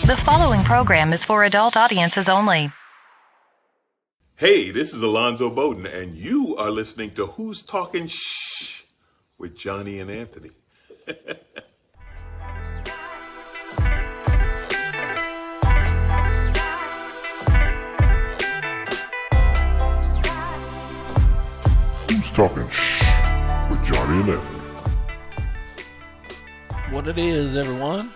The following program is for adult audiences only. Hey, this is Alonzo Bowden, and you are listening to Who's Talking Shh with Johnny and Anthony. Who's Talking Shh with Johnny and Anthony. What it is, everyone.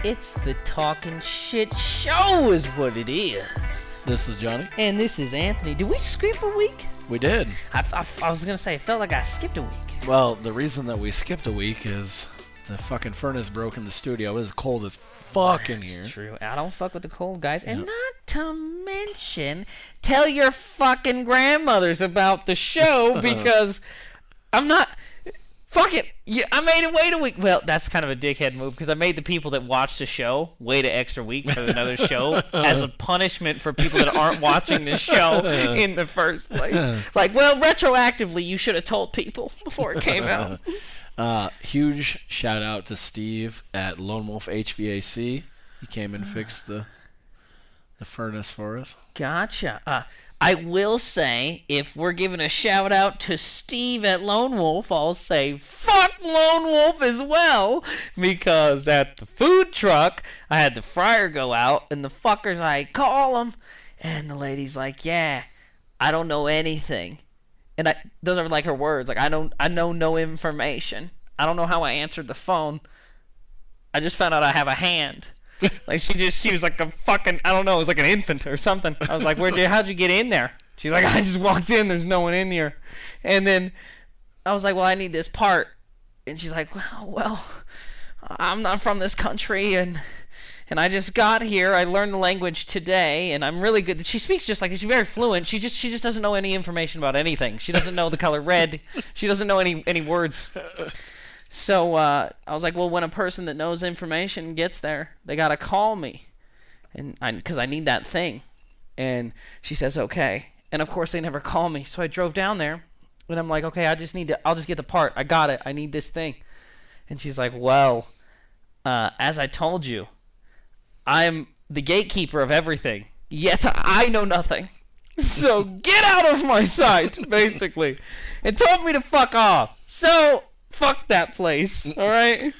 It's the Talking Shit Show is what it is. This is Johnny. And this is Anthony. Did we skip a week? We did. I was going to say, I felt like I skipped a week. Well, the reason that we skipped a week is the fucking furnace broke in the studio. It was cold as fuck in here. That's true. I don't fuck with the cold, guys. And not to mention, tell your fucking grandmothers about the show because I'm not... Fuck it. I made it wait a week. Well, that's kind of a dickhead move because I made the people that watch the show wait an extra week for another show as a punishment for people that aren't watching the show in the first place. Like, well, retroactively, you should have told people before it came out. Huge shout out to Steve at Lone Wolf HVAC. He came and fixed the furnace for us. Gotcha. I will say, if we're giving a shout out to Steve at Lone Wolf, I'll say fuck Lone Wolf as well, because at the food truck, I had the fryer go out, and the fuckers, I call them, and the lady's like, yeah, I don't know anything. And those are like her words, like, I know no information. I don't know how I answered the phone. I just found out I have a hand. Like, she was like a fucking, I don't know, it was like an infant or something. I was like, how'd you get in there? She's like, I just walked in, there's no one in here. And then I was like, well, I need this part. And she's like, well, I'm not from this country, and I just got here. I learned the language today, and I'm really good. She speaks just like, she's very fluent. She just doesn't know any information about anything. She doesn't know the color red. She doesn't know any words. So I was like, well, when a person that knows information gets there, they got to call me because I need that thing. And she says, okay. And, of course, they never call me. So I drove down there, and I'm like, okay, I'll just get the part. I got it. I need this thing. And she's like, well, as I told you, I'm the gatekeeper of everything, yet I know nothing. So get out of my sight, basically. And told me to fuck off. So... fuck that place, all right?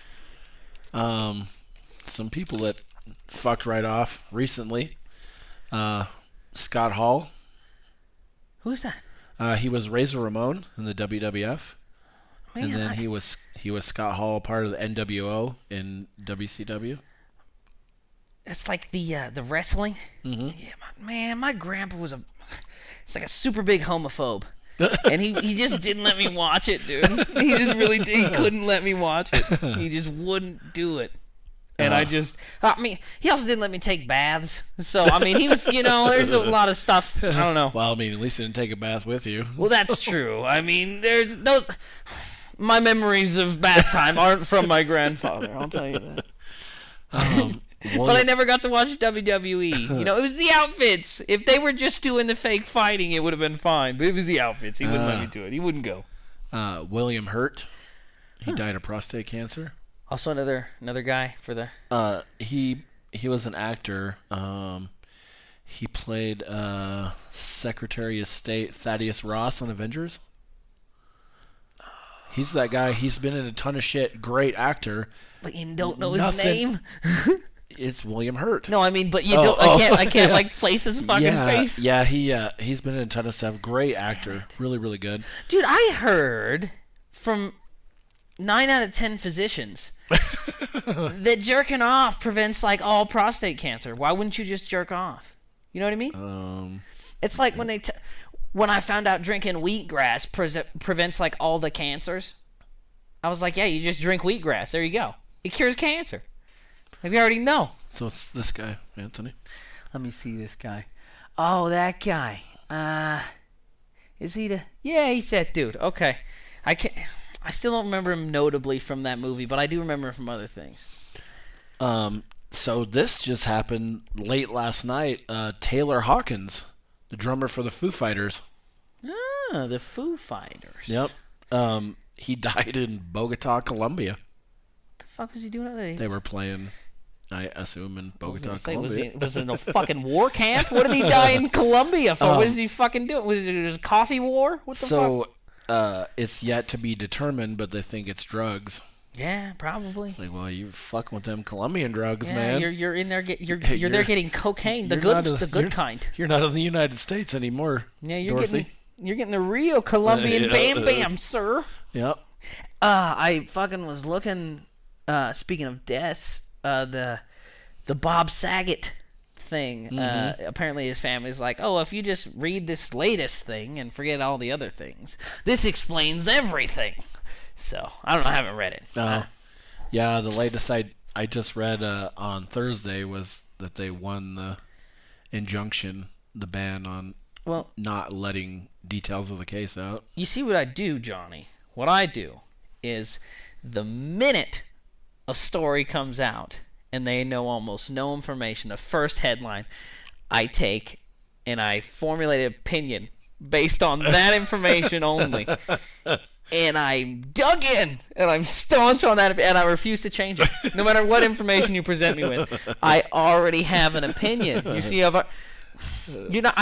Some people that fucked right off recently. Scott Hall. Who's that? He was Razor Ramon in the WWF. Man, and then he was Scott Hall, part of the NWO in WCW. It's like the wrestling? Mm-hmm. Yeah, my grandpa was it's like a super big homophobe. And he just didn't let me watch it, dude. He just really did. He couldn't let me watch it. He just wouldn't do it. And I mean, he also didn't let me take baths. So, I mean, he was, there's a lot of stuff. I don't know. Well, I mean, at least he didn't take a bath with you. Well, that's true. I mean, there's no... My memories of bath time aren't from my grandfather, I'll tell you that. But I never got to watch WWE. It was the outfits. If they were just doing the fake fighting, it would have been fine. But it was the outfits. He wouldn't let me do it. He wouldn't go. William Hurt. He died of prostate cancer. Also another guy for the... He was an actor. He played Secretary of State Thaddeus Ross on Avengers. He's that guy. He's been in a ton of shit. Great actor. But you don't know his name? It's William Hurt. No, I mean, but you don't. I can't like place his fucking face. Yeah, he's been in a ton of stuff. Great actor, really, really good. Dude, I heard from 9 out of 10 physicians that jerking off prevents like all prostate cancer. Why wouldn't you just jerk off? You know what I mean? It's like when I found out drinking wheatgrass prevents like all the cancers. I was like, yeah, you just drink wheatgrass. There you go. It cures cancer. Like we already know. So it's this guy, Anthony. Let me see this guy. Oh, that guy. Is he the... Yeah, he's that dude. Okay. I still don't remember him notably from that movie, but I do remember him from other things. So this just happened late last night. Taylor Hawkins, the drummer for the Foo Fighters. Ah, the Foo Fighters. Yep. He died in Bogota, Colombia. What the fuck was he doing out there? They were playing I assume in I was Bogota, gonna say, Colombia. was it in a fucking war camp? What did he die in Colombia for? What is he fucking doing? Was it a coffee war? What the fuck? It's yet to be determined, but they think it's drugs. Yeah, probably. It's like, well, you fucking with them Colombian drugs, Yeah, man. you're in there. You're there getting cocaine, the good kind. You're not in the United States anymore. Yeah, you're Dorothy. getting the real Colombian bam bam, sir. Yep. I fucking was looking. Speaking of deaths, the Bob Saget thing. Apparently, his family's like, oh, if you just read this latest thing and forget all the other things, this explains everything. So I don't know. I haven't read it. Yeah, the latest I just read on Thursday was that they won the injunction, the ban on not letting details of the case out. You see what I do, Johnny? What I do is the minute a story comes out and they know almost no information, the first headline, I take and I formulate an opinion based on that information only. And I dug in, and I'm staunch on that, and I refuse to change it. No matter what information you present me with, I already have an opinion. You see, I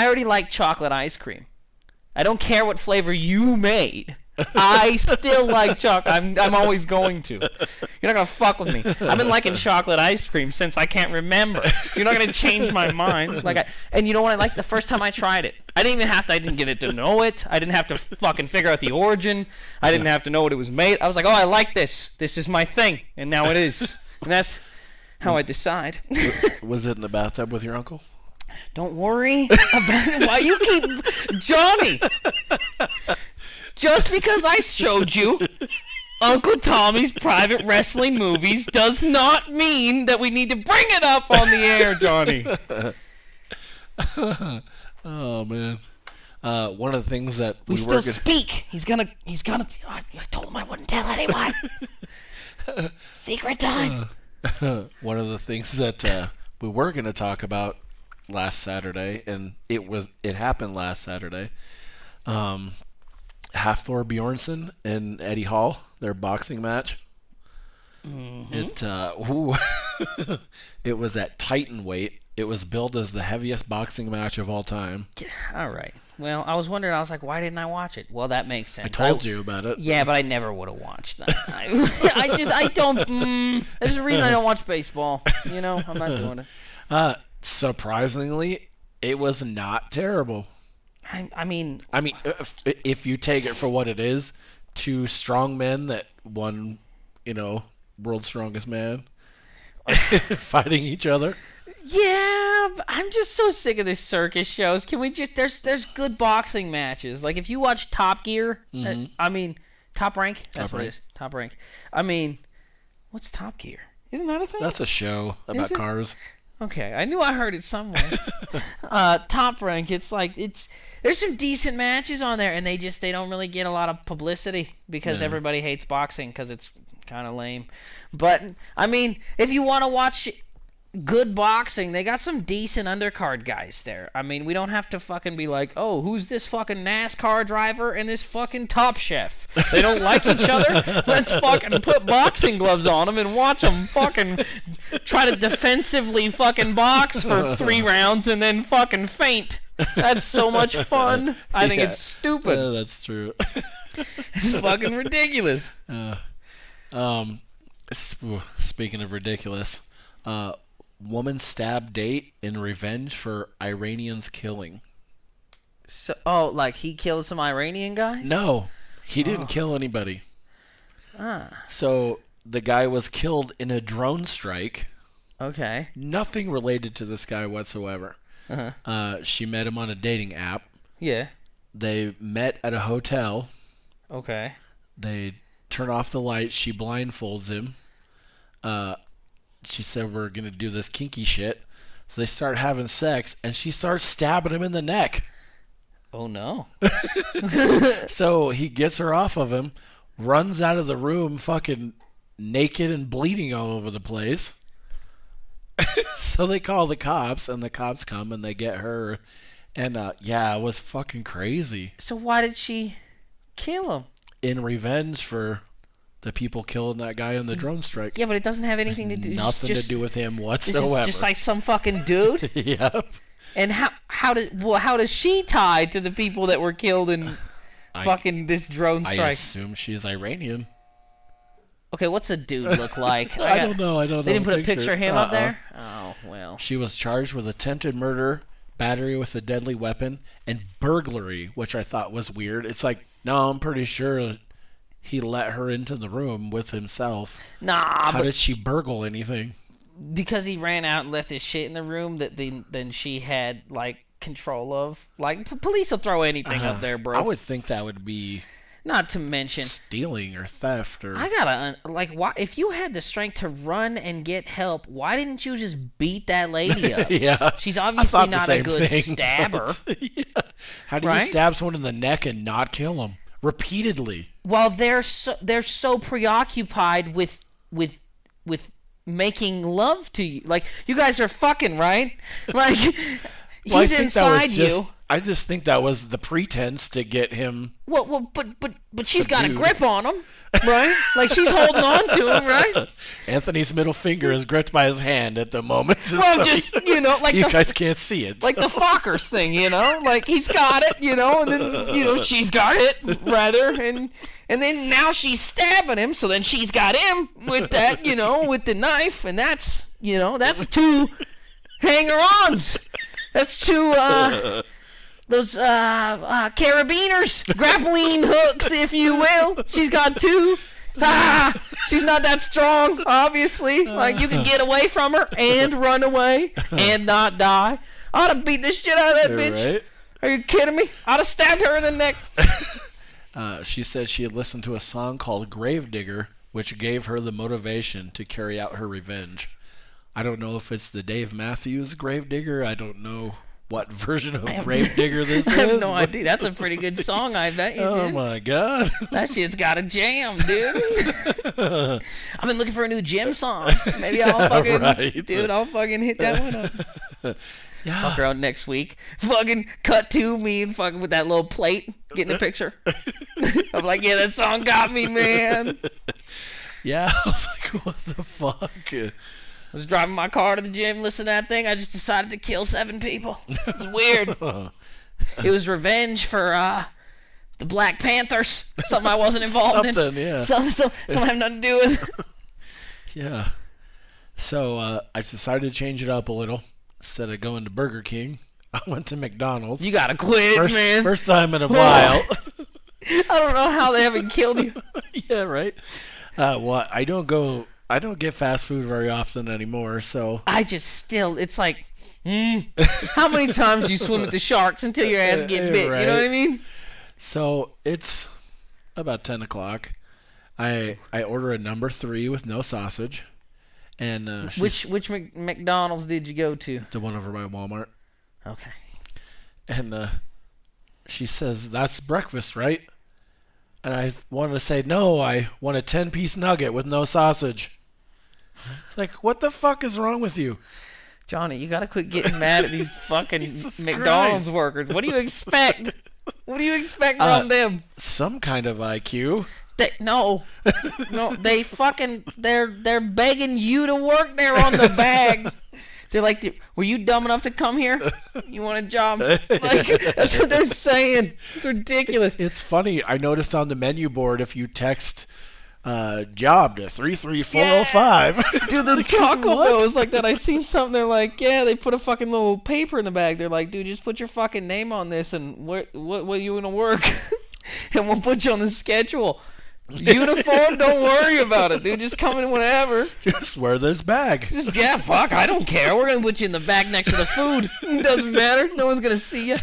already like chocolate ice cream. I don't care what flavor you made. I still like chocolate. I'm always going to. You're not going to fuck with me. I've been liking chocolate ice cream since I can't remember. You're not going to change my mind. And you know what I like? The first time I tried it, I didn't get it to know it. I didn't have to fucking figure out the origin. I didn't have to know what it was made. I was like, oh, I like this. This is my thing. And now it is. And that's how I decide. Was it in the bathtub with your uncle? Don't worry about why you keep... Johnny! Just because I showed you Uncle Tommy's private wrestling movies does not mean that we need to bring it up on the air, Johnny. Oh, man. One of the things that we still speak. He's gonna. I told him I wouldn't tell anyone. Secret time. One of the things that we were gonna talk about last Saturday, and it happened last Saturday. Hafthor Bjornsson and Eddie Hall, their boxing match. Mm-hmm. It was at Titan weight. It was billed as the heaviest boxing match of all time. All right. Well, I was wondering. I was like, why didn't I watch it? Well, that makes sense. I told you about it. Yeah, but I never would have watched that. I don't. There's a reason I don't watch baseball. You know, I'm not doing it. Surprisingly, it was not terrible. I mean, if you take it for what it is, two strong men that won, world's strongest man, fighting each other. Yeah, I'm just so sick of these circus shows. Can we just there's good boxing matches. Like if you watch Top Gear, Top Rank. That's what it is. Top Rank. What's Top Gear? Isn't that a thing? That's a show about cars. Okay, I knew I heard it somewhere. Top Rank, there's some decent matches on there, and they don't really get a lot of publicity because everybody hates boxing because it's kind of lame. But if you want to watch good boxing, they got some decent undercard guys there. We don't have to fucking be like, oh, who's this fucking NASCAR driver and this fucking Top Chef? They don't like each other? Let's fucking put boxing gloves on them and watch them fucking try to defensively fucking box for 3 rounds and then fucking faint. That's so much fun. I think it's stupid. That's true. It's fucking ridiculous. Speaking of ridiculous, woman stabbed date in revenge for Iranian's killing. So, like he killed some Iranian guys? No, he didn't kill anybody. So the guy was killed in a drone strike. Okay. Nothing related to this guy whatsoever. She met him on a dating app. Yeah. They met at a hotel. Okay. They turn off the lights. She blindfolds him. She said, we're going to do this kinky shit. So they start having sex, and she starts stabbing him in the neck. Oh, no. So he gets her off of him, runs out of the room fucking naked and bleeding all over the place. So they call the cops, and the cops come, and they get her. And, it was fucking crazy. So why did she kill him? In revenge for the people killing that guy in the drone strike. Yeah, but it doesn't have anything to do. Nothing to do with him whatsoever. It's just like some fucking dude. Yep. And how does she tie to the people that were killed in fucking this drone strike? I assume she's Iranian. Okay, what's a dude look like? I don't know. They didn't put a picture of him up there? Oh, well. She was charged with attempted murder, battery with a deadly weapon, and burglary, which I thought was weird. It's like, no, I'm pretty sure he let her into the room with himself. How did she burgle anything? Because he ran out and left his shit in the room that then she had, like, control of. Like, police will throw anything up there, bro. I would think that would be... Not to mention stealing or theft or... I gotta... why, if you had the strength to run and get help, why didn't you just beat that lady up? Yeah. She's obviously not a good stabber. Yeah. How do you stab someone in the neck and not kill them? Repeatedly. Well, they're so preoccupied with making love to you. Like, you guys are fucking, right? Like, he's inside you. I just think that was the pretense to get him. Well, but she's got a grip on him, right? Like, she's holding on to him, right? Anthony's middle finger is gripped by his hand at the moment. Well, so just, like you guys can't see it. Like the Fockers thing, Like, he's got it, and then, she's got it, rather, and then now she's stabbing him, so then she's got him with that, with the knife, and that's, that's two hanger-ons. That's two, those carabiners, grappling hooks, if you will. She's got two. She's not that strong, obviously. Like, you can get away from her and run away and not die. I ought to beat the shit out of that bitch. Right? Are you kidding me? I'd have stabbed her in the neck. She said she had listened to a song called Gravedigger, which gave her the motivation to carry out her revenge. I don't know if it's the Dave Matthews Gravedigger. I don't know what version of Gravedigger this is. I have no idea. That's a pretty good song, I bet you did. Oh, my God. That shit's got a jam, dude. I've been looking for a new gym song. Maybe I'll fucking... Dude, I'll fucking hit that one up. Yeah. Fuck around next week. Fucking cut to me and fucking with that little plate, getting a picture. I'm like, yeah, that song got me, man. Yeah, I was like, what the fuck? I was driving my car to the gym, listening to that thing. I just decided to kill 7 people. It was weird. It was revenge for the Black Panthers. Something I wasn't involved in. Yeah. Something had nothing to do with. Yeah. So I decided to change it up a little. Instead of going to Burger King, I went to McDonald's. You gotta quit, man. First time in a while. I don't know how they haven't killed you. Yeah, right. Well, I don't get fast food very often anymore, so it's like, how many times you swim with the sharks until your ass get bit? Right. You know what I mean? So it's about 10 o'clock. I order a number 3 with no sausage. And which McDonald's did you go to? The one over by Walmart. Okay. And she says, that's breakfast, right? And I wanted to say, no, I want a 10-piece nugget with no sausage. It's like, what the fuck is wrong with you? Johnny, you gotta quit getting mad at these fucking McDonald's workers. What do you expect? What do you expect from them? Some kind of IQ. No, they fucking, they're begging you to work there on the bag. They're like, were you dumb enough to come here? You want a job? Like, that's what they're saying. It's ridiculous. It's funny. I noticed on the menu board, if you text job to 33405. Yeah. Dude, the Taco Bell is like that. I seen something. They're like, yeah, they put a fucking little paper in the bag. They're like, dude, just put your fucking name on this and what are you going to work? And we'll put you on the schedule. Uniform, don't worry about it, dude. Just come in whenever. Just wear this bag. Yeah, fuck, I don't care. We're gonna put you in the bag next to the food. It doesn't matter. No one's gonna see you.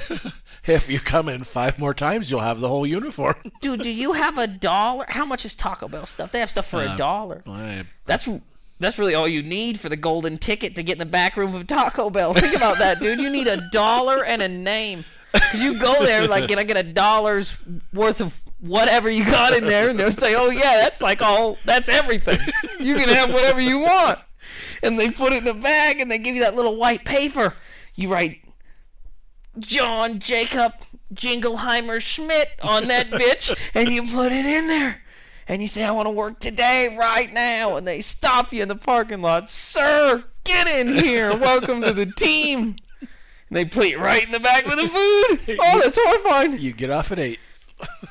If you come in 5 more times, you'll have the whole uniform. Dude, do you have $1? How much is Taco Bell stuff? They have stuff for $1. That's really all you need for the golden ticket to get in the back room of Taco Bell. Think about that, dude. You need $1 and a name. Because you go there like, can I get $1 worth of whatever you got in there, and they'll say, oh yeah, that's everything. You can have whatever you want. And they put it in a bag and they give you that little white paper. You write John Jacob Jingleheimer Schmidt on that bitch, and you put it in there. and you say, I want to work today, right now, and they stop you in the parking lot. Sir, get in here. Welcome to the team. And they put you right in the back with the food. Oh, that's horrifying. You get off at 8.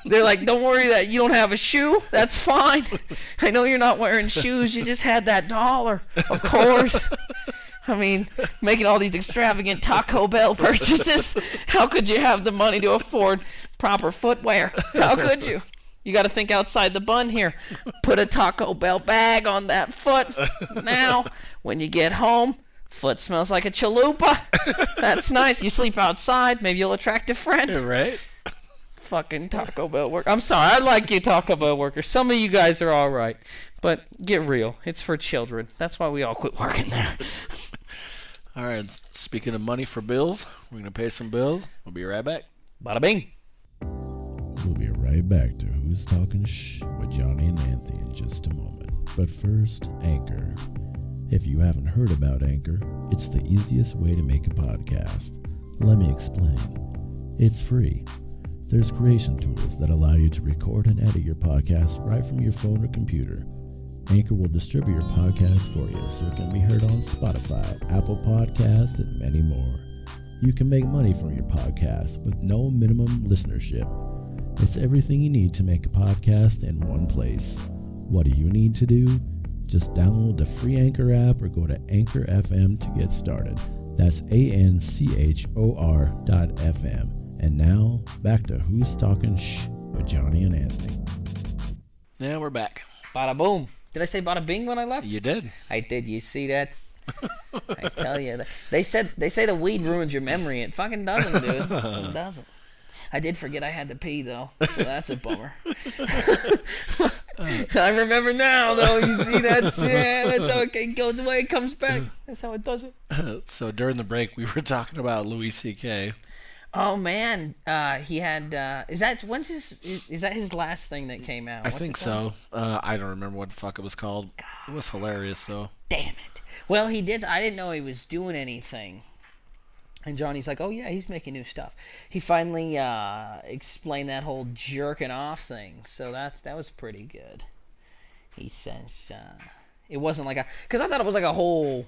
They're like, don't worry that you don't have a shoe. That's fine. I know you're not wearing shoes. You just had that $1. Of course. I mean, making all these extravagant Taco Bell purchases. How could you have the money to afford proper footwear? How could you? You got to think outside the bun here. Put a Taco Bell bag on that foot. Now, when you get home, foot smells like a chalupa. That's nice. You sleep outside. Maybe you'll attract a friend. Right? Fucking Taco Bell worker. I'm sorry. I like you Taco Bell workers. Some of you guys are all right. But get real. It's for children. That's why we all quit working there. All right. Speaking of money for bills, we're going to pay some bills. We'll be right back. Bada bing. We'll be right back to Who's Talking Shh with Johnny and Anthony in just a moment. But first, Anchor. If you haven't heard about Anchor, it's the easiest way to make a podcast. Let me explain. It's free. There's creation tools that allow you to record and edit your podcast right from your phone or computer. Anchor will distribute your podcast for you so it can be heard on Spotify, Apple Podcasts, and many more. You can make money from your podcast with no minimum listenership. It's everything you need to make a podcast in one place. What do you need to do? Just download the free Anchor app or go to Anchor FM to get started. That's ANCHOR.FM. And now, back to Who's Talking Shh with Johnny and Anthony. Yeah, we're back. Bada boom. Did I say bada bing when I left? You did. I did. You see that? I tell you. They say the weed ruins your memory. It fucking doesn't, dude. It doesn't. I did forget I had to pee, though, so that's a bummer. I remember now, though. You see, that's how it goes away, it comes back. That's how it does it. So during the break, we were talking about Louis C.K. Oh man, he had. Is that his last thing that came out? I think so. I don't remember what the fuck it was called. It was hilarious though. Damn it. Well, he did. I didn't know he was doing anything. And Johnny's like, oh yeah, he's making new stuff. He finally explained that whole jerking off thing. So that was pretty good. He says it wasn't like because I thought it was like a whole.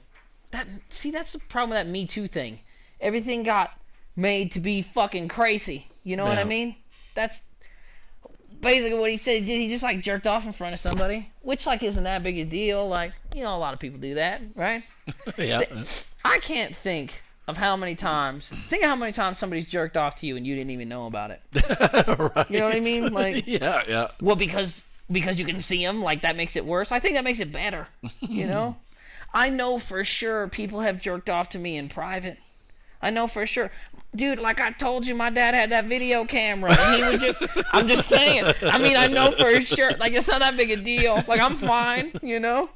That's the problem with that Me Too thing. Everything got made to be fucking crazy. You know what I mean? That's basically what he said. He just like jerked off in front of somebody, which like isn't that big a deal. Like, you know, a lot of people do that, right? Yeah. I can't think of how many times. Think of how many times somebody's jerked off to you and you didn't even know about it. Right. You know what I mean? Like, yeah. Well, because you can see them, like that makes it worse. I think that makes it better. You know? I know for sure people have jerked off to me in private. I know for sure. Dude, like I told you, my dad had that video camera. And he would just, I'm just saying. I mean, I know for sure. Like, it's not that big a deal. Like, I'm fine, you know?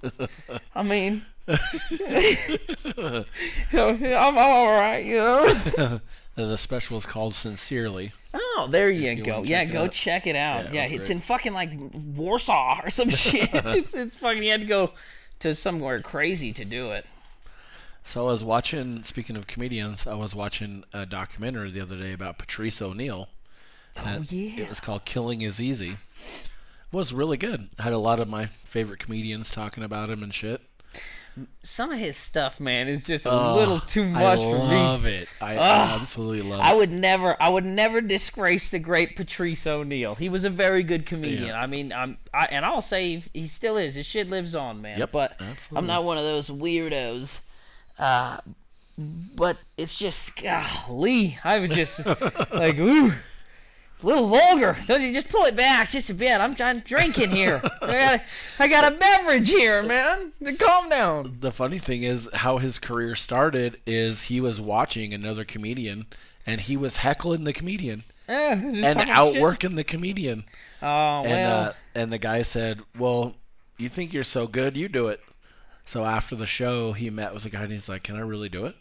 I mean, I'm all right, you know? The special is called Sincerely. Oh, there you go. Yeah, go check it out. Yeah, it's in fucking, like, Warsaw or some shit. It's fucking, you had to go to somewhere crazy to do it. So I was watching, speaking of comedians, I was watching a documentary the other day about Patrice ONeil. Oh, yeah. It was called Killing Is Easy. It was really good. I had a lot of my favorite comedians talking about him and shit. Some of his stuff, man, is just a little too much for me. I love it. I absolutely love it. I would never disgrace the great Patrice ONeil. He was a very good comedian. Yeah. I mean, I'll say he still is. His shit lives on, man. Yep, but absolutely. I'm not one of those weirdos. But it's just, golly, I was just like, ooh, a little vulgar. Don't you just pull it back just a bit? I'm drinking here. I got a beverage here, man. Calm down. The funny thing is how his career started is he was watching another comedian and he was heckling the comedian and outworking the comedian. Oh, well. And the guy said, well, you think you're so good, you do it. So after the show, he met with the guy and he's like, can I really do it?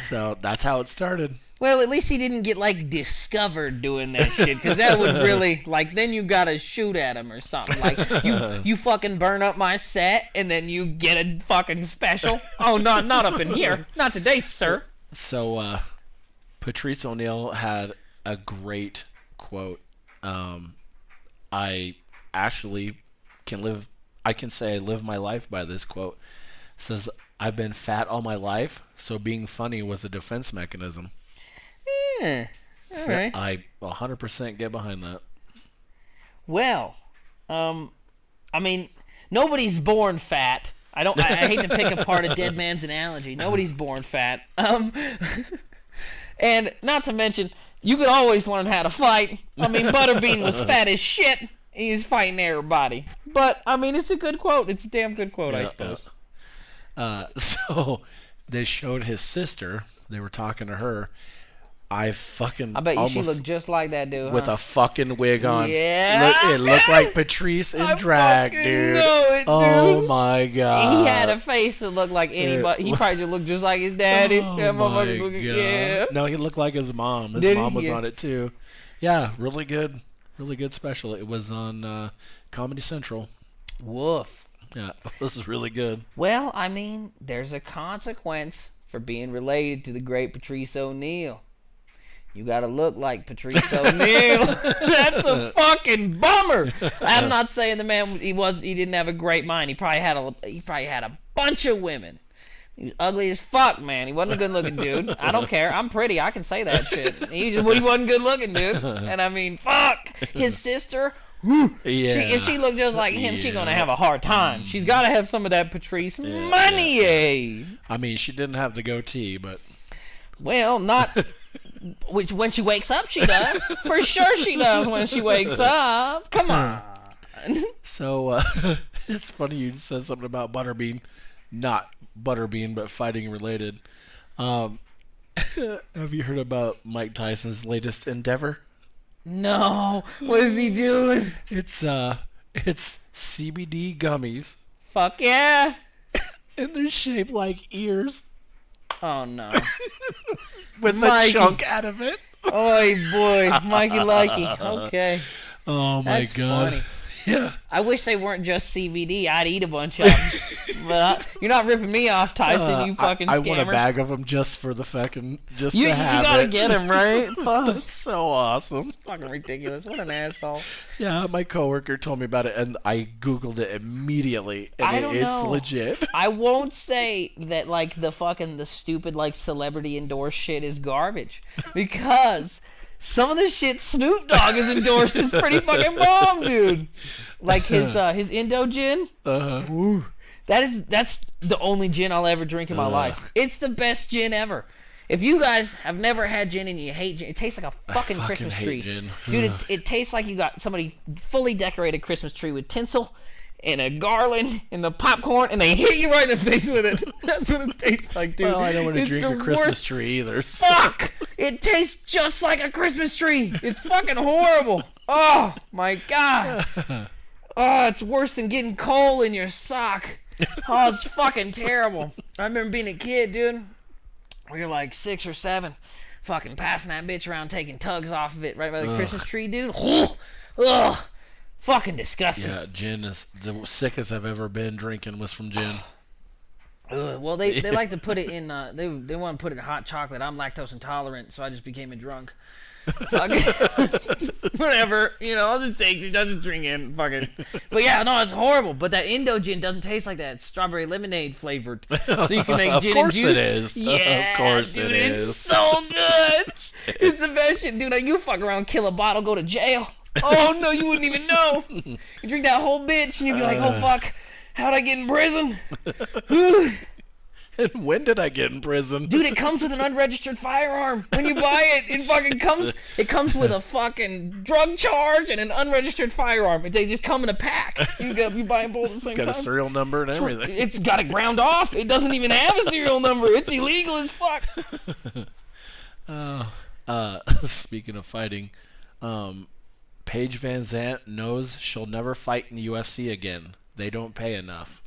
So that's how it started. Well, at least he didn't get, like, discovered doing that shit, because that would really, like, then you gotta shoot at him or something. Like, you fucking burn up my set, and then you get a fucking special. Oh, not up in here. Not today, sir. So, Patrice ONeil had a great quote. I actually I can say I live my life by this quote. It says, I've been fat all my life, so being funny was a defense mechanism. Yeah. All right. I 100% get behind that. Well, I mean, nobody's born fat. I hate to pick apart a dead man's analogy. Nobody's born fat. And not to mention, you could always learn how to fight. I mean, Butterbean was fat as shit. He was fighting everybody. But, I mean, it's a good quote. It's a damn good quote, I suppose. So, they showed his sister. They were talking to her. I bet you she looked just like that dude, with a fucking wig on. Yeah. It looked like Patrice in drag, dude. Know it, dude. Oh my god. He had a face that looked like anybody. He probably just looked just like his daddy. Oh my god. Yeah. No, he looked like his mom. His mom was on it too. Yeah, really good special. It was on Comedy Central. Woof. Yeah, this is really good. Well, I mean, there's a consequence for being related to the great Patrice ONeil. You gotta look like Patrice ONeil. That's a fucking bummer. I'm not saying the man he didn't have a great mind. He probably had a bunch of women. He was ugly as fuck, man. He wasn't a good looking dude. I don't care. I'm pretty. I can say that shit. He wasn't good looking, dude. And I mean, fuck. His sister. Yeah. If she looked just like him, she's gonna have a hard time. She's gotta have some of that Patrice money. Yeah. I mean, she didn't have the goatee, but not. Which when she wakes up, she does. For sure, she does when she wakes up. Come on. So it's funny you said something about Butterbean, not Butterbean, but fighting related. Have you heard about Mike Tyson's latest endeavor? No. What is he doing? It's CBD gummies. Fuck yeah. And they're shaped like ears. Oh no. With the chunk out of it. Oy boy, Mikey likey. Okay. Oh my That's god. Funny. Yeah. I wish they weren't just CBD. I'd eat a bunch of them. But you're not ripping me off, Tyson. You fucking scammer. I want a bag of them just for the fucking to have you gotta it. get them, right? That's so awesome. Fucking ridiculous. What an asshole. Yeah, my coworker told me about it, and I googled it immediately, and it's legit. I won't say that like the stupid like celebrity endorsed shit is garbage, because some of the shit Snoop Dogg has endorsed is pretty fucking bomb, dude. Like his Indojin. That's the only gin I'll ever drink in my life. It's the best gin ever. If you guys have never had gin and you hate gin, it tastes like a fucking Christmas tree. Gin. Dude, it tastes like you got somebody fully decorated Christmas tree with tinsel and a garland and the popcorn, and they hit you right in the face with it. That's what it tastes like, dude. Well, I don't want to drink a Christmas tree either. So. Fuck! It tastes just like a Christmas tree. It's fucking horrible. Oh, my God. Oh, it's worse than getting coal in your sock. Oh, it's fucking terrible. I remember being a kid, dude. We were like 6 or 7, fucking passing that bitch around, taking tugs off of it right by the Christmas tree, dude. Ugh. Fucking disgusting. Yeah, gin is the sickest I've ever been drinking was from gin. Well, they like to put it in, they want to put it in hot chocolate. I'm lactose intolerant, so I just became a drunk. Whatever, I'll just drink it, fuck it. But yeah, no, it's horrible. But that Indojin doesn't taste like that. It's strawberry lemonade flavored, so you can make gin and juice. Of course it is. Yeah, of course dude, it is. It's so good. It's the best shit, dude. You fuck around, kill a bottle, go to jail. Oh no, you wouldn't even know. You drink that whole bitch, and you'd be like, oh fuck, how'd I get in prison? And when did I get in prison? Dude, it comes with an unregistered firearm. When you buy it, it comes with a fucking drug charge and an unregistered firearm. They just come in a pack. You buy them both at the same time. It's got a serial number and everything. It's got it ground off. It doesn't even have a serial number. It's illegal as fuck. Speaking of fighting, Paige VanZant knows she'll never fight in the UFC again. They don't pay enough.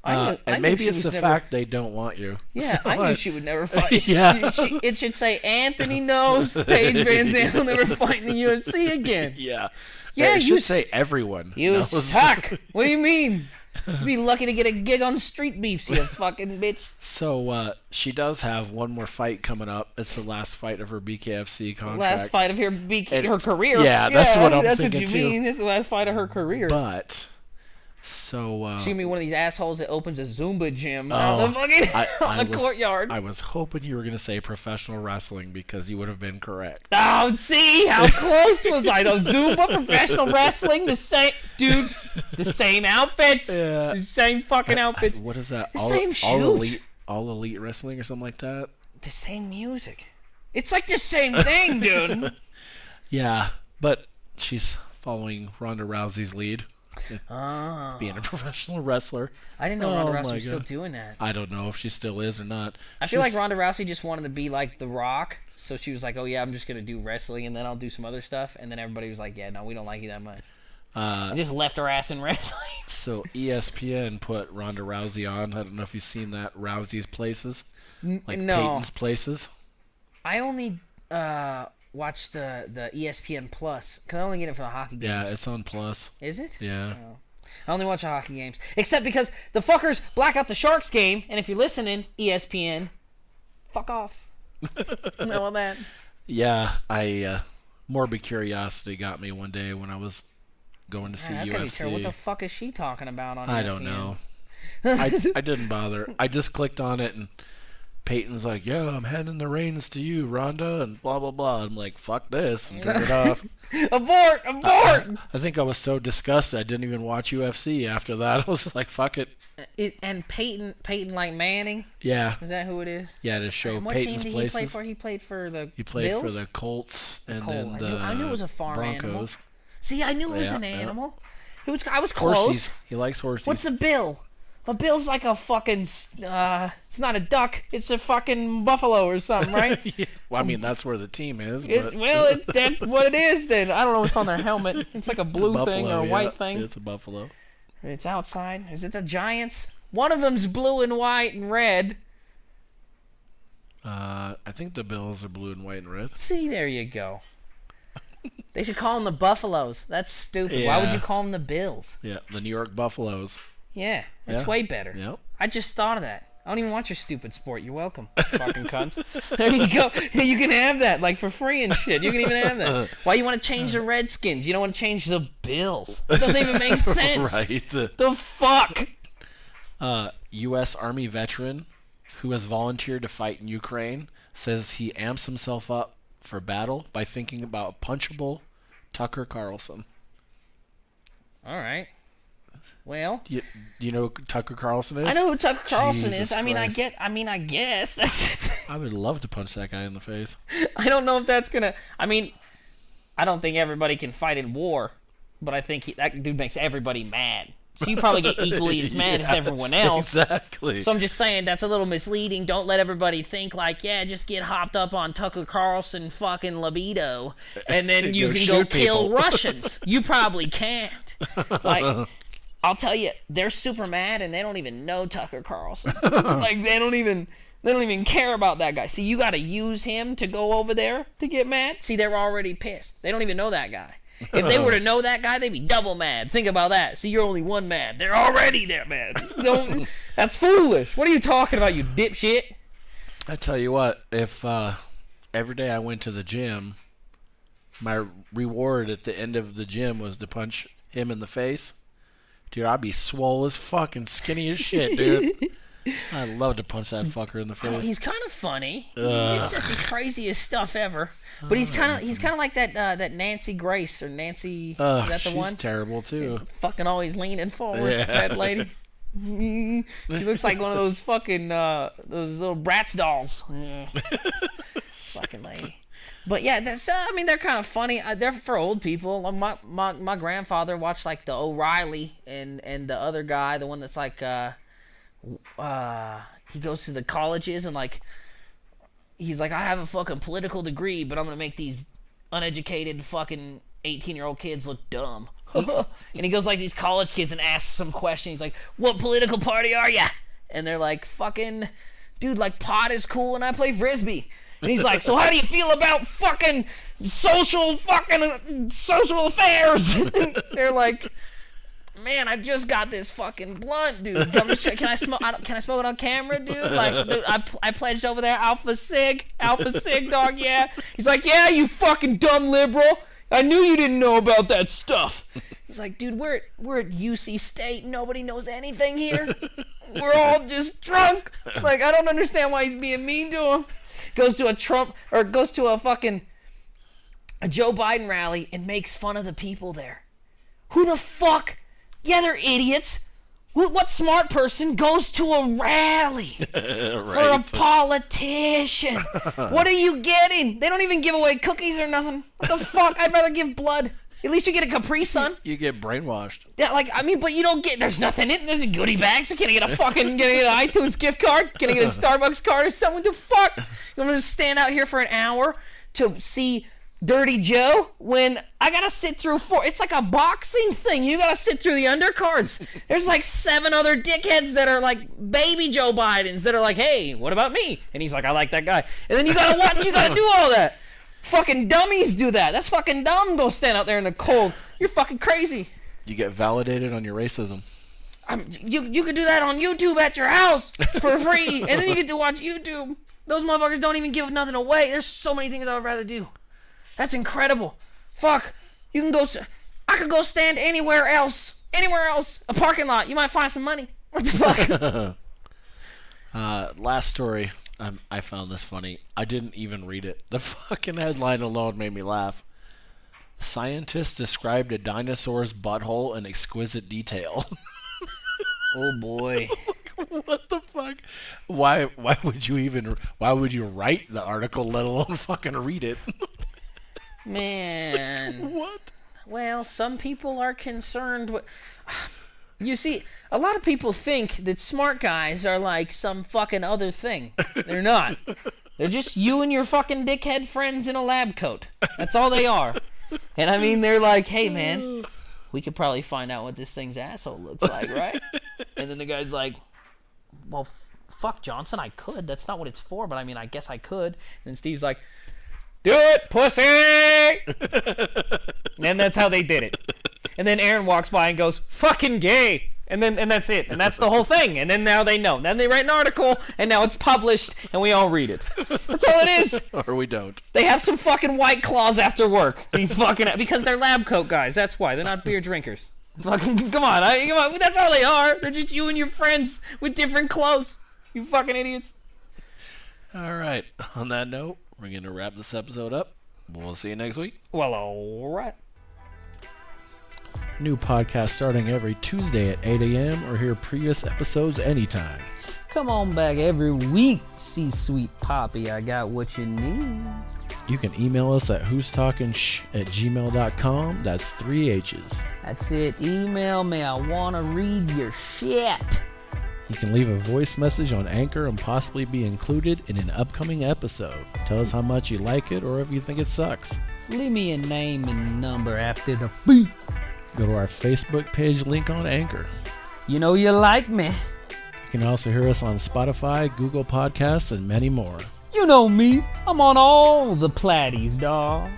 And maybe it's the fact they don't want you. Yeah, so I knew she would never fight. Yeah. It should say, Anthony knows Paige VanZant will never fight in the UFC again. Yeah. Yeah, it should say everyone You knows. suck. What do you mean? You'd be lucky to get a gig on Street Beefs, you fucking bitch. So she does have one more fight coming up. It's the last fight of her BKFC contract. Last fight of her career. Yeah, that's what I'm that's thinking what you too. mean. This is the last fight of her career. But so she be one of these assholes that opens a Zumba gym out the courtyard. I was hoping you were gonna say professional wrestling because you would have been correct. Oh, see how close was I? Though Zumba, professional wrestling, the same dude, the same outfits, the same fucking outfits. What is that? The same shoes. All elite wrestling or something like that. The same music. It's like the same thing, dude. Yeah, but she's following Ronda Rousey's lead. Being a professional wrestler. I didn't know Ronda Rousey was still doing that. I don't know if she still is or not. I feel like Ronda Rousey just wanted to be like The Rock, so she was like, "Oh yeah, I'm just gonna do wrestling and then I'll do some other stuff." And then everybody was like, "Yeah, no, we don't like you that much." And just left her ass in wrestling. So ESPN put Ronda Rousey on. I don't know if you've seen that Rousey's Places, like no. Peyton's Places. I only watch the ESPN Plus because I only get it for the hockey games. Yeah, it's on Plus. Is it? Yeah. Oh. I only watch the hockey games, except because the fuckers black out the Sharks game. And if you're listening, ESPN, fuck off. Know all that? Yeah, morbid curiosity got me one day when I was going to see that's UFC. Gotta be terrible. What the fuck is she talking about on ESPN? I don't know. I didn't bother. I just clicked on it and Peyton's like, "Yeah, I'm handing the reins to you, Ronda," and blah blah blah. I'm like, "Fuck this," and turned it off. Abort! I think I was so disgusted I didn't even watch UFC after that. I was like, "Fuck it." And Peyton like Manning. Yeah. Is that who it is? Yeah, to show what Peyton's team did places. He play for? He played for the He played Bills? for the Colts and Colt. then the I knew it was a farm Broncos. animal. See, I knew it was an animal. I was Horsies. close. He likes horses. What's a bill? A bill's like a fucking. It's not a duck. It's a fucking buffalo or something, right? Yeah. Well, I mean, that's where the team is. But... That's what it is then. I don't know what's on their helmet. It's like a blue buffalo, thing or a white thing. It's a buffalo. It's outside. Is it the Giants? One of them's blue and white and red. I think the Bills are blue and white and red. See, there you go. They should call them the Buffaloes. That's stupid. Yeah. Why would you call them the Bills? Yeah, the New York Buffaloes. Yeah, that's way better. Yep. I just thought of that. I don't even watch your stupid sport. You're welcome, fucking cunt. There you go. You can have that, like, for free and shit. You can even have that. Why you want to change the Redskins? You don't want to change the Bills. It doesn't even make sense. Right. The fuck? U.S. Army veteran who has volunteered to fight in Ukraine says he amps himself up for battle by thinking about punchable Tucker Carlson. All right. Well, Do you know who Tucker Carlson is? I know who Tucker Carlson Jesus is. I Christ. I guess that's. I would love to punch that guy in the face. I don't know if that's gonna. I mean, I don't think everybody can fight in war, but I think that dude makes everybody mad. So you probably get equally as mad as everyone else. Exactly. So I'm just saying that's a little misleading. Don't let everybody think like, yeah, just get hopped up on Tucker Carlson fucking libido, and then you can go kill Russians. You probably can't. Like, I'll tell you, they're super mad and they don't even know Tucker Carlson. Like they don't even care about that guy. See, you got to use him to go over there to get mad. See, they're already pissed. They don't even know that guy. If they were to know that guy, they'd be double mad. Think about that. See, you're only one mad. They're already that mad. That's foolish. What are you talking about, you dipshit? I tell you what, if every day I went to the gym, my reward at the end of the gym was to punch him in the face, dude, I'd be swole as fuck and skinny as shit, dude. I'd love to punch that fucker in the face. He's kind of funny. He just says the craziest stuff ever. But he's kind of like that Nancy Grace or Nancy. Is that the one? She's terrible too. Fucking always leaning forward, that lady. She looks like one of those fucking those little Bratz dolls. Yeah. Fucking lady. But yeah, that's I mean they're kind of funny. They're for old people. My grandfather watched like the O'Reilly and the other guy, the one that's like he goes to the colleges and like he's like, I have a fucking political degree, but I'm gonna make these uneducated fucking 18-year-old kids look dumb. And he goes like these college kids and asks some question. He's like, what political party are ya? And they're like, fucking dude, like pot is cool and I play frisbee. And he's like, so how do you feel about fucking social affairs? And they're like, man, I just got this fucking blunt, dude. Can I smoke? Can I smoke it on camera, dude? Like, dude, I pledged over there, Alpha Sig, dog. Yeah. He's like, yeah, you fucking dumb liberal. I knew you didn't know about that stuff. He's like, dude, we're at UC State. Nobody knows anything here. We're all just drunk. Like, I don't understand why he's being mean to him. Goes to a Joe Biden rally and makes fun of the people there. Who the fuck? Yeah, they're idiots. What smart person goes to a rally for a politician? What are you getting? They don't even give away cookies or nothing. What the fuck? I'd rather give blood. At least you get a Capri Sun. You get brainwashed. Yeah, like, I mean, but you don't get, there's nothing in there's goodie bags. Can I get an iTunes gift card? Can I get a Starbucks card or something? The fuck? You want me to stand out here for an hour to see Dirty Joe when I gotta sit through it's like a boxing thing. You gotta sit through the undercards. There's like 7 other dickheads that are like baby Joe Bidens that are like, hey, what about me? And he's like, I like that guy. And then you gotta watch, you gotta do all that. Fucking dummies do that. That's fucking dumb. Go stand out there in the cold. You're fucking crazy. You get validated on your racism. You could do that on YouTube at your house for free, and then you get to watch YouTube. Those motherfuckers don't even give nothing away. There's so many things I would rather do. That's incredible. Fuck. You can go. I could go stand anywhere else. A parking lot. You might find some money. What the fuck? Last story. I found this funny. I didn't even read it. The fucking headline alone made me laugh. Scientists described a dinosaur's butthole in exquisite detail. Oh boy. What the fuck? Why would you write the article, let alone fucking read it? Man. What? Well, some people are concerned with... You see, a lot of people think that smart guys are like some fucking other thing. They're not. They're just you and your fucking dickhead friends in a lab coat. That's all they are. And I mean, they're like, hey man, we could probably find out what this thing's asshole looks like, right? And then the guy's like, well, fuck Johnson, I could. That's not what it's for, but I mean, I guess I could. And then Steve's like, do it, pussy! And that's how they did it. And then Aaron walks by and goes, fucking gay! And that's it. And that's the whole thing. And then now they know. Then they write an article, and now it's published, and we all read it. That's all it is. Or we don't. They have some fucking White Claws after work. These fucking... Because they're lab coat guys. That's why. They're not beer drinkers. Fucking... Come on. That's all they are. They're just you and your friends with different clothes. You fucking idiots. All right. On that note, we're going to wrap this episode up. We'll see you next week. Well, all right. New podcast starting every Tuesday at 8 a.m. or hear previous episodes anytime. Come on back every week. See Sweet Poppy, I got what you need. You can email us at who'stalkingsh@gmail.com. That's 3 H's. That's it. Email me. I want to read your shit. You can leave a voice message on Anchor and possibly be included in an upcoming episode. Tell us how much you like it or if you think it sucks. Leave me a name and number after the beep. Go to our Facebook page link on Anchor. You know you like me. You can also hear us on Spotify, Google Podcasts, and many more. You know me. I'm on all the platties, dawg.